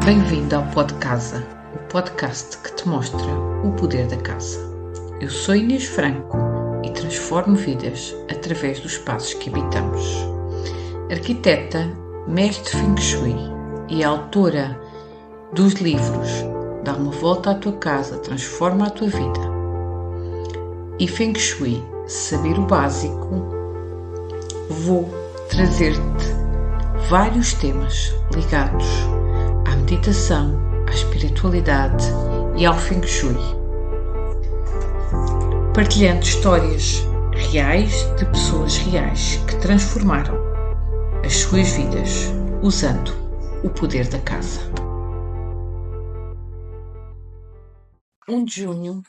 Bem-vindo ao Pod Casa, o podcast que te mostra o poder da casa. Eu sou Inês Franco e transformo vidas através dos espaços que habitamos. Arquiteta, mestre Feng Shui e autora dos livros Dá uma volta à tua casa, transforma a tua vida e Feng Shui, saber o básico, vou trazer-te vários temas ligados à meditação, à espiritualidade e ao Feng Shui, partilhando histórias reais de pessoas reais que transformaram as suas vidas usando o poder da casa. 1 de junho,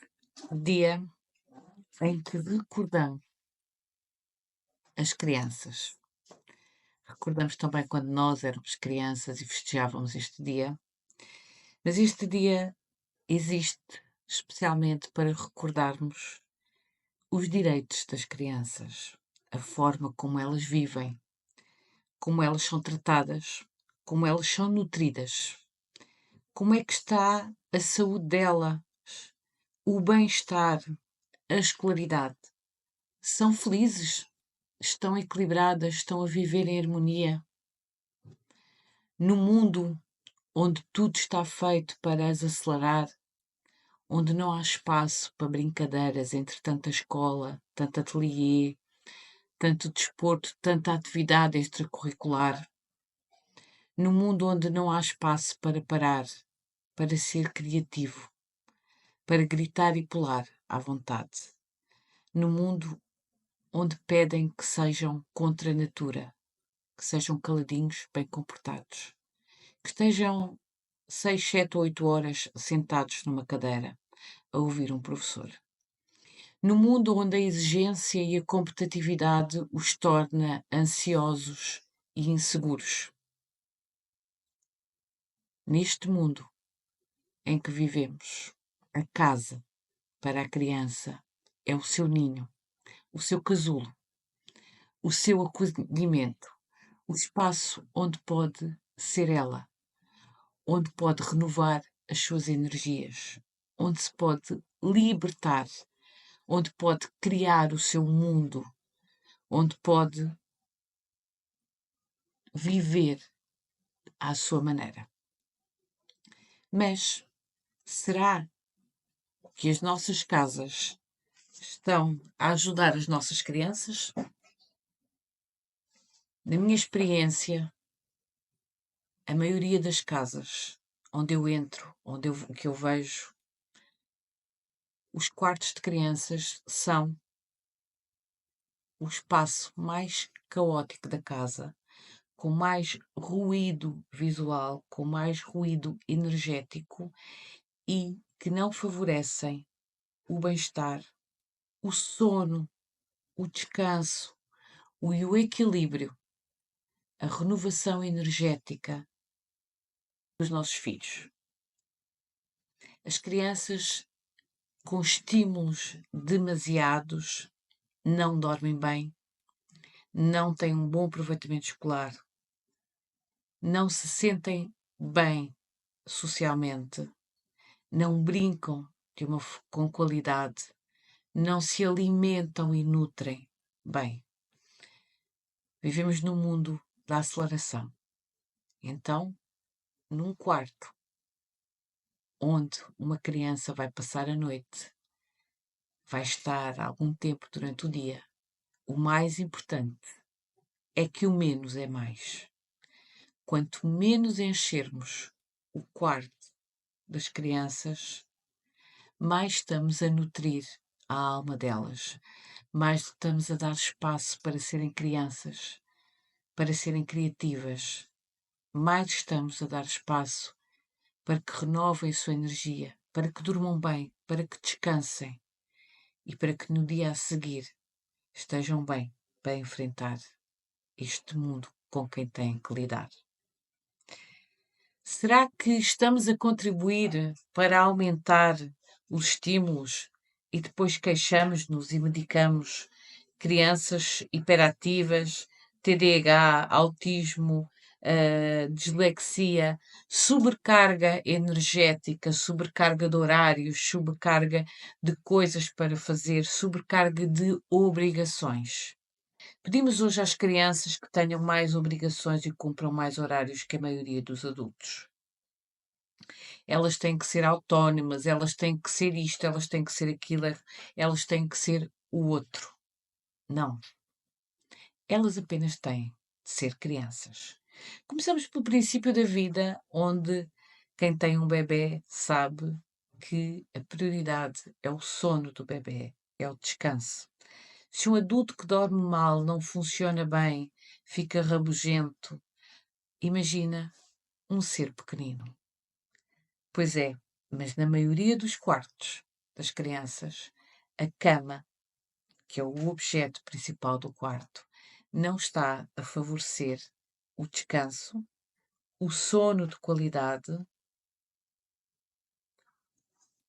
dia em que recordamos as crianças. Recordamos também quando nós éramos crianças e festejávamos este dia. Mas este dia existe especialmente para recordarmos os direitos das crianças, a forma como elas vivem, como elas são tratadas, como elas são nutridas, como é que está a saúde delas, o bem-estar, a escolaridade. São felizes? Estão equilibradas? Estão a viver em harmonia? No mundo onde tudo está feito para as acelerar, onde não há espaço para brincadeiras entre tanta escola, tanto ateliê, tanto desporto, tanta atividade extracurricular, no mundo onde não há espaço para parar, para ser criativo, para gritar e pular à vontade, no mundo onde pedem que sejam contra a natura, que sejam caladinhos, bem comportados, que estejam 6, 7 ou 8 horas sentados numa cadeira a ouvir um professor. No mundo onde a exigência e a competitividade os torna ansiosos e inseguros. Neste mundo em que vivemos, a casa para a criança é o seu ninho, o seu casulo, o seu acolhimento, o espaço onde pode ser ela, onde pode renovar as suas energias, onde se pode libertar, onde pode criar o seu mundo, onde pode viver à sua maneira. Mas será que as nossas casas estão a ajudar as nossas crianças? Na minha experiência, a maioria das casas onde eu entro, que eu vejo, os quartos de crianças são o espaço mais caótico da casa, com mais ruído visual, com mais ruído energético e que não favorecem o bem-estar, o sono, o descanso e o equilíbrio, a renovação energética dos nossos filhos. As crianças com estímulos demasiados não dormem bem, não têm um bom aproveitamento escolar, não se sentem bem socialmente, não brincam com qualidade, não se alimentam e nutrem bem. Vivemos num mundo da aceleração. Então, num quarto onde uma criança vai passar a noite, vai estar algum tempo durante o dia, o mais importante é que o menos é mais. Quanto menos enchermos o quarto das crianças, mais estamos a nutrir a alma delas, mais estamos a dar espaço para serem crianças, para serem criativas, mais estamos a dar espaço para que renovem a sua energia, para que durmam bem, para que descansem e para que no dia a seguir estejam bem para enfrentar este mundo com quem têm que lidar. Será que estamos a contribuir para aumentar os estímulos e depois queixamos-nos e medicamos crianças hiperativas, TDAH, autismo, dislexia, sobrecarga energética, sobrecarga de horários, sobrecarga de coisas para fazer, sobrecarga de obrigações. Pedimos hoje às crianças que tenham mais obrigações e cumpram mais horários que a maioria dos adultos. Elas têm que ser autónomas, elas têm que ser isto, elas têm que ser aquilo, elas têm que ser o outro. Não. Elas apenas têm de ser crianças. Começamos pelo princípio da vida, onde quem tem um bebê sabe que a prioridade é o sono do bebê, é o descanso. Se um adulto que dorme mal não funciona bem, fica rabugento, imagina um ser pequenino. Pois é, mas na maioria dos quartos das crianças, a cama, que é o objeto principal do quarto, não está a favorecer o descanso, o sono de qualidade,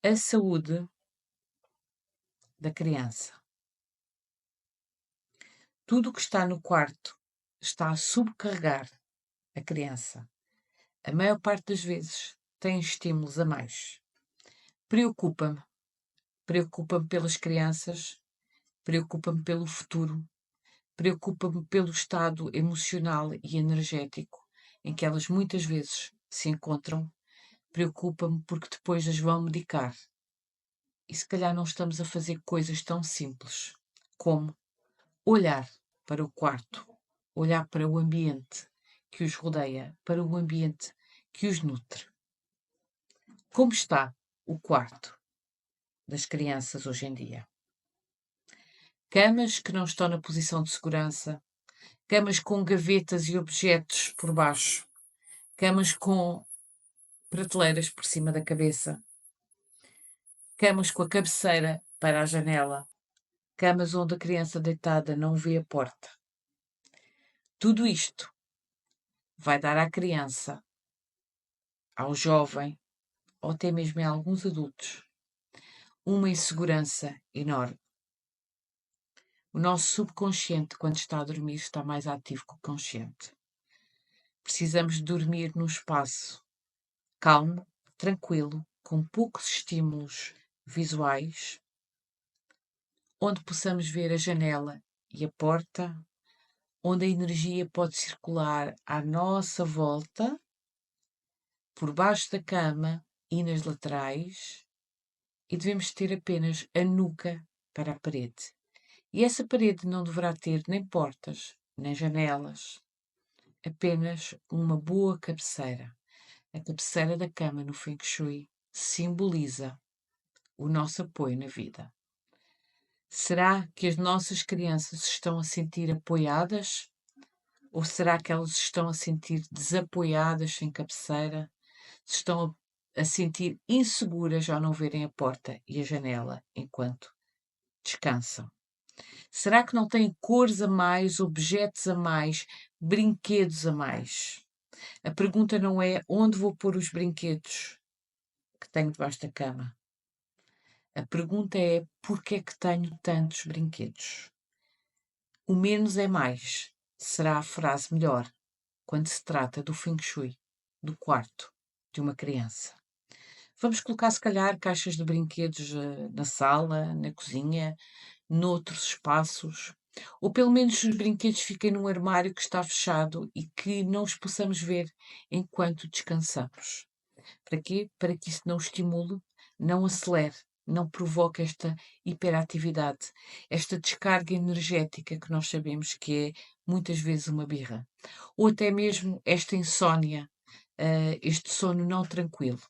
a saúde da criança. Tudo o que está no quarto está a subcarregar a criança. A maior parte das vezes tem estímulos a mais. Preocupa-me. Preocupa-me pelas crianças, preocupa-me pelo futuro, preocupa-me pelo estado emocional e energético em que elas muitas vezes se encontram. Preocupa-me porque depois as vão medicar. E se calhar não estamos a fazer coisas tão simples como olhar para o quarto, olhar para o ambiente que os rodeia, para o ambiente que os nutre. Como está o quarto das crianças hoje em dia? Camas que não estão na posição de segurança, camas com gavetas e objetos por baixo, camas com prateleiras por cima da cabeça, camas com a cabeceira para a janela, camas onde a criança deitada não vê a porta. Tudo isto vai dar à criança, ao jovem, ou até mesmo a alguns adultos, uma insegurança enorme. O nosso subconsciente, quando está a dormir, está mais ativo que o consciente. Precisamos de dormir num espaço calmo, tranquilo, com poucos estímulos visuais, onde possamos ver a janela e a porta, onde a energia pode circular à nossa volta, por baixo da cama e nas laterais, e devemos ter apenas a nuca para a parede. E essa parede não deverá ter nem portas, nem janelas, apenas uma boa cabeceira. A cabeceira da cama no Feng Shui simboliza o nosso apoio na vida. Será que as nossas crianças se estão a sentir apoiadas? Ou será que elas estão a sentir desapoiadas sem cabeceira? Se estão a sentir inseguras ao não verem a porta e a janela enquanto descansam? Será que não têm cores a mais, objetos a mais, brinquedos a mais? A pergunta não é onde vou pôr os brinquedos que tenho debaixo da cama. A pergunta é porquê é que tenho tantos brinquedos? O menos é mais será a frase melhor quando se trata do Feng Shui, do quarto de uma criança. Vamos colocar, se calhar, caixas de brinquedos na sala, na cozinha, noutros espaços, ou pelo menos os brinquedos fiquem num armário que está fechado e que não os possamos ver enquanto descansamos. Para quê? Para que isso não estimule, não acelere, não provoque esta hiperatividade, esta descarga energética que nós sabemos que é muitas vezes uma birra. Ou até mesmo esta insónia, este sono não tranquilo.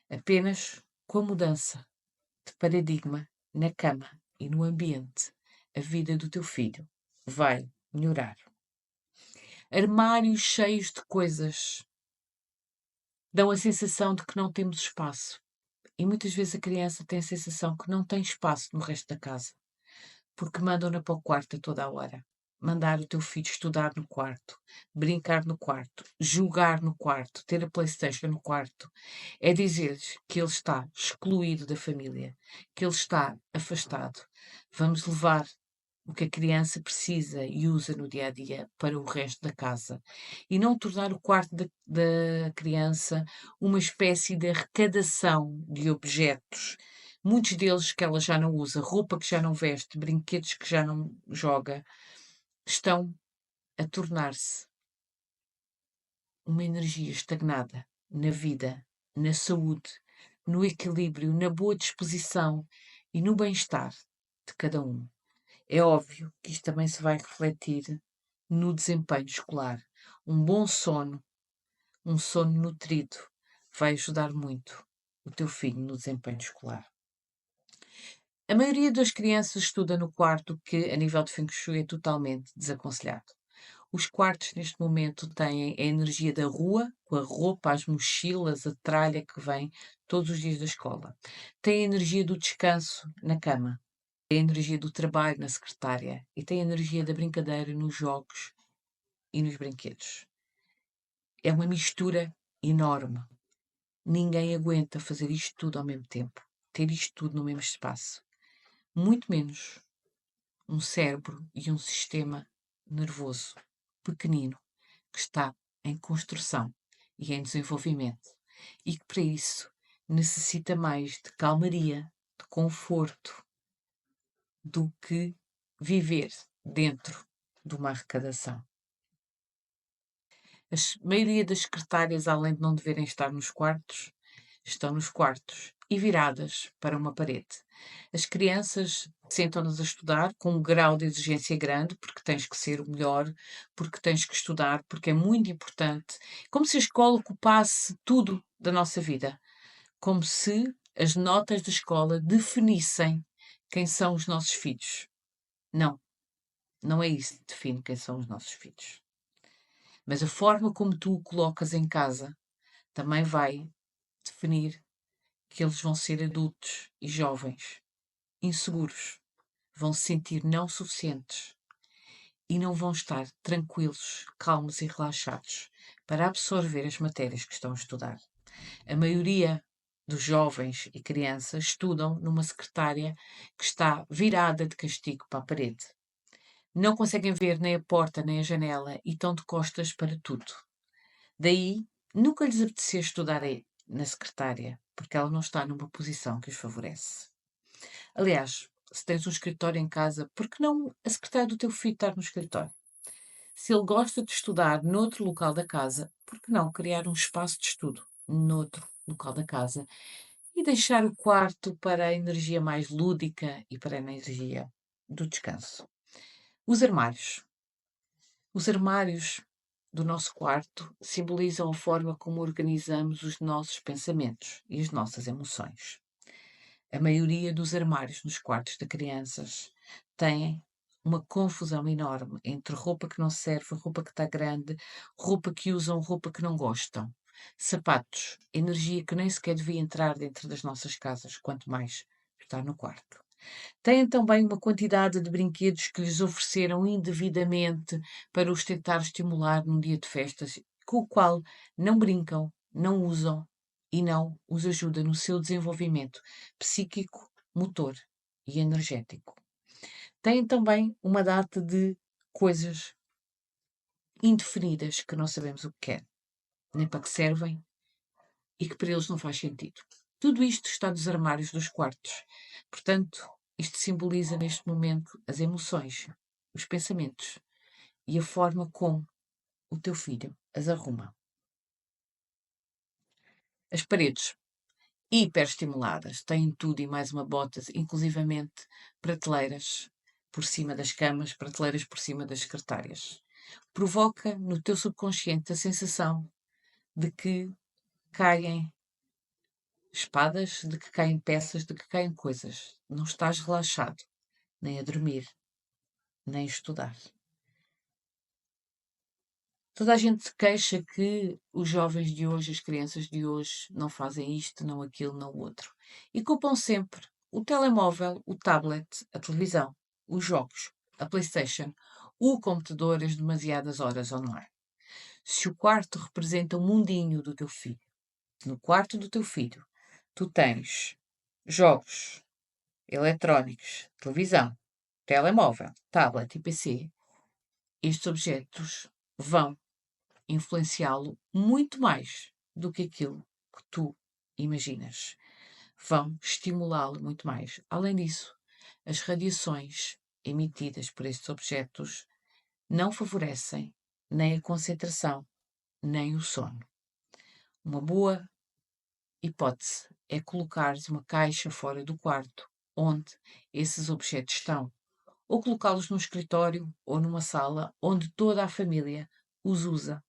Apenas com a mudança de paradigma na cama e no ambiente, a vida do teu filho vai melhorar. Armários cheios de coisas dão a sensação de que não temos espaço. E muitas vezes a criança tem a sensação que não tem espaço no resto da casa, porque mandam-na para o quarto a toda a hora. Mandar o teu filho estudar no quarto, brincar no quarto, jogar no quarto, ter a PlayStation no quarto, é dizer-lhes que ele está excluído da família, que ele está afastado. Vamos levar o que a criança precisa e usa no dia a dia para o resto da casa. E não tornar o quarto da criança uma espécie de arrecadação de objetos, muitos deles que ela já não usa, roupa que já não veste, brinquedos que já não joga, estão a tornar-se uma energia estagnada na vida, na saúde, no equilíbrio, na boa disposição e no bem-estar de cada um. É óbvio que isto também se vai refletir no desempenho escolar. Um bom sono, um sono nutrido, vai ajudar muito o teu filho no desempenho escolar. A maioria das crianças estuda no quarto, que a nível de Feng Shui é totalmente desaconselhado. Os quartos neste momento têm a energia da rua, com a roupa, as mochilas, a tralha que vem todos os dias da escola. Tem a energia do descanso na cama. Tem a energia do trabalho na secretária. E tem a energia da brincadeira nos jogos e nos brinquedos. É uma mistura enorme. Ninguém aguenta fazer isto tudo ao mesmo tempo. Ter isto tudo no mesmo espaço. Muito menos um cérebro e um sistema nervoso pequenino que está em construção e em desenvolvimento e que para isso necessita mais de calmaria, de conforto, do que viver dentro de uma arrecadação. A maioria das secretárias, além de não deverem estar nos quartos, estão nos quartos e viradas para uma parede. As crianças sentam-nos a estudar com um grau de exigência grande, porque tens que ser o melhor, porque tens que estudar, porque é muito importante. Como se a escola ocupasse tudo da nossa vida. Como se as notas da escola definissem quem são os nossos filhos. Não, não é isso que define quem são os nossos filhos. Mas a forma como tu o colocas em casa também vai definir que eles vão ser adultos e jovens inseguros, vão se sentir não suficientes e não vão estar tranquilos, calmos e relaxados para absorver as matérias que estão a estudar. A maioria dos jovens e crianças estudam numa secretária que está virada de castigo para a parede. Não conseguem ver nem a porta nem a janela e estão de costas para tudo. Daí, nunca lhes apetecia estudar na secretária, porque ela não está numa posição que os favorece. Aliás, se tens um escritório em casa, por que não a secretária do teu filho estar no escritório? Se ele gosta de estudar noutro local da casa, por que não criar um espaço de estudo noutro local da casa e deixar o quarto para a energia mais lúdica e para a energia do descanso? Os armários. Os armários do nosso quarto simbolizam a forma como organizamos os nossos pensamentos e as nossas emoções. A maioria dos armários nos quartos de crianças têm uma confusão enorme entre roupa que não serve, roupa que está grande, roupa que usam, roupa que não gostam. Sapatos, energia que nem sequer devia entrar dentro das nossas casas, quanto mais estar no quarto. Têm também uma quantidade de brinquedos que lhes ofereceram indevidamente para os tentar estimular num dia de festas, com o qual não brincam, não usam e não os ajuda no seu desenvolvimento psíquico, motor e energético. Têm também uma data de coisas indefinidas que não sabemos o que querem, nem para que servem e que para eles não faz sentido. Tudo isto está nos armários dos quartos. Portanto, isto simboliza neste momento as emoções, os pensamentos e a forma como o teu filho as arruma. As paredes hiperestimuladas têm tudo e mais uma bota, inclusivamente prateleiras por cima das camas, prateleiras por cima das secretárias. Provoca no teu subconsciente a sensação de que caem espadas, de que caem peças, de que caem coisas. Não estás relaxado, nem a dormir, nem a estudar. Toda a gente se queixa que os jovens de hoje, as crianças de hoje, não fazem isto, não aquilo, não o outro. E culpam sempre o telemóvel, o tablet, a televisão, os jogos, a PlayStation, o computador, as demasiadas horas online. Se o quarto representa o mundinho do teu filho, no quarto do teu filho, tu tens jogos eletrónicos, televisão, telemóvel, tablet e PC, estes objetos vão influenciá-lo muito mais do que aquilo que tu imaginas. Vão estimulá-lo muito mais. Além disso, as radiações emitidas por estes objetos não favorecem nem a concentração, nem o sono. Uma boa hipótese é colocares uma caixa fora do quarto onde esses objetos estão, ou colocá-los num escritório ou numa sala onde toda a família os usa,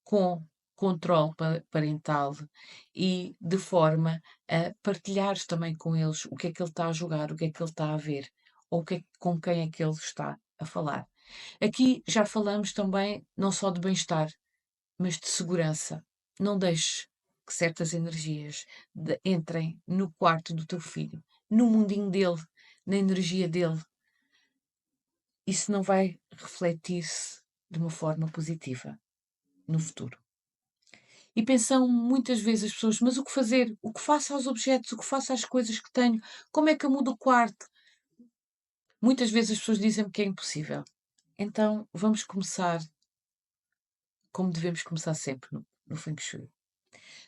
com controle parental e de forma a partilhares também com eles o que é que ele está a jogar, o que é que ele está a ver, ou com quem é que ele está a falar. Aqui já falamos também não só de bem-estar, mas de segurança. Não deixes que certas energias entrem no quarto do teu filho, no mundinho dele, na energia dele. Isso não vai refletir-se de uma forma positiva no futuro. E pensam muitas vezes as pessoas, mas o que fazer? O que faço aos objetos? O que faço às coisas que tenho? Como é que eu mudo o quarto? Muitas vezes as pessoas dizem-me que é impossível. Então vamos começar como devemos começar sempre no Feng Shui.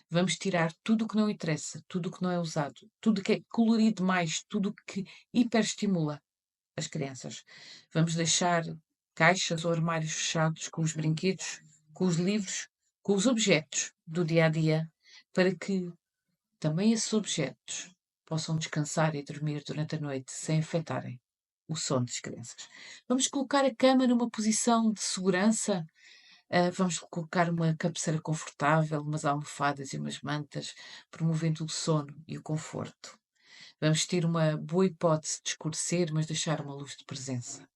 Vamos tirar tudo o que não interessa, tudo o que não é usado, tudo o que é colorido demais, tudo o que hiperestimula as crianças. Vamos deixar caixas ou armários fechados com os brinquedos, com os livros, com os objetos do dia a dia, para que também esses objetos possam descansar e dormir durante a noite sem afetarem o sono das crianças. Vamos colocar a cama numa posição de segurança. Vamos colocar uma cabeceira confortável, umas almofadas e umas mantas, promovendo o sono e o conforto. Vamos ter uma boa hipótese de escurecer, mas deixar uma luz de presença.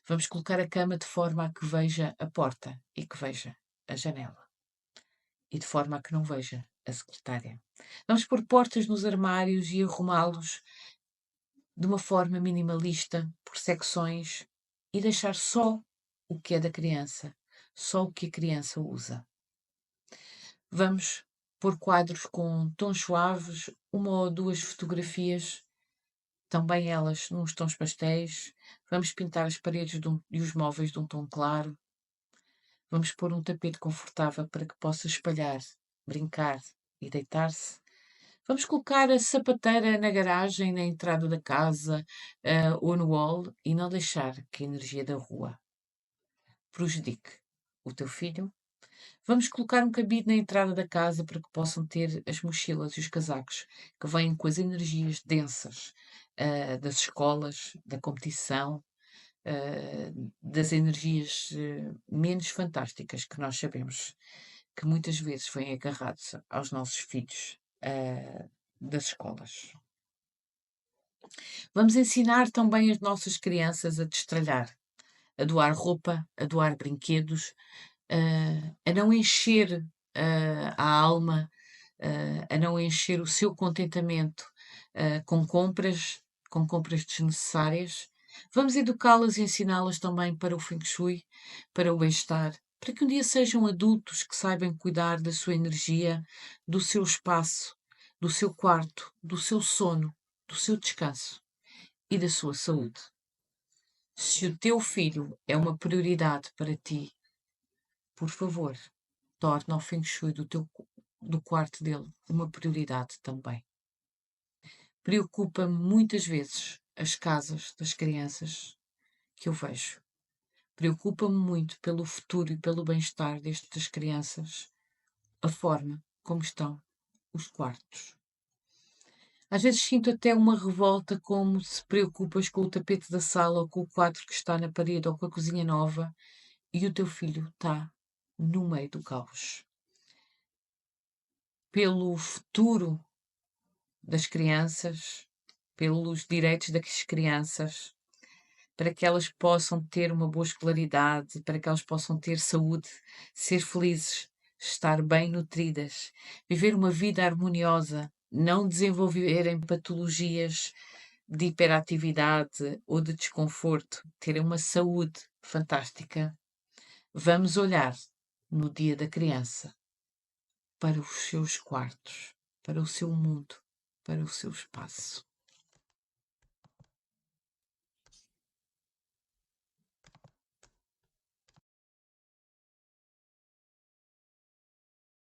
Vamos colocar a cama de forma a que veja a porta e que veja a janela. E de forma a que não veja a secretária. Vamos pôr portas nos armários e arrumá-los de uma forma minimalista, por secções, e deixar só o que é da criança, só o que a criança usa. Vamos pôr quadros com tons suaves, uma ou duas fotografias, também elas nos tons pastéis. Vamos pintar as paredes e os móveis de um tom claro. Vamos pôr um tapete confortável para que possa espalhar, brincar e deitar-se. Vamos colocar a sapateira na garagem, na entrada da casa, ou no hall, e não deixar que a energia da rua prejudique o teu filho. Vamos colocar um cabide na entrada da casa para que possam ter as mochilas e os casacos que vêm com as energias densas, das escolas, da competição, das energias menos fantásticas que nós sabemos que muitas vezes vêm agarrados aos nossos filhos das escolas. Vamos ensinar também as nossas crianças a destralhar, a doar roupa, a doar brinquedos, a não encher a alma, a não encher o seu contentamento com compras desnecessárias. Vamos educá-las e ensiná-las também para o Feng Shui, para o bem-estar, para que um dia sejam adultos que saibam cuidar da sua energia, do seu espaço, do seu quarto, do seu sono, do seu descanso e da sua saúde. Se o teu filho é uma prioridade para ti, por favor, torna o Feng Shui do quarto dele uma prioridade também. Preocupa-me muitas vezes as casas das crianças que eu vejo. Preocupa-me muito pelo futuro e pelo bem-estar destas crianças, a forma como estão os quartos. Às vezes sinto até uma revolta, como se preocupas com o tapete da sala ou com o quadro que está na parede ou com a cozinha nova e o teu filho está no meio do caos. Pelo futuro das crianças, pelos direitos das crianças, para que elas possam ter uma boa escolaridade, para que elas possam ter saúde, ser felizes, estar bem nutridas, viver uma vida harmoniosa, não desenvolverem patologias de hiperatividade ou de desconforto, terem uma saúde fantástica. Vamos olhar no dia da criança para os seus quartos, para o seu mundo, para o seu espaço.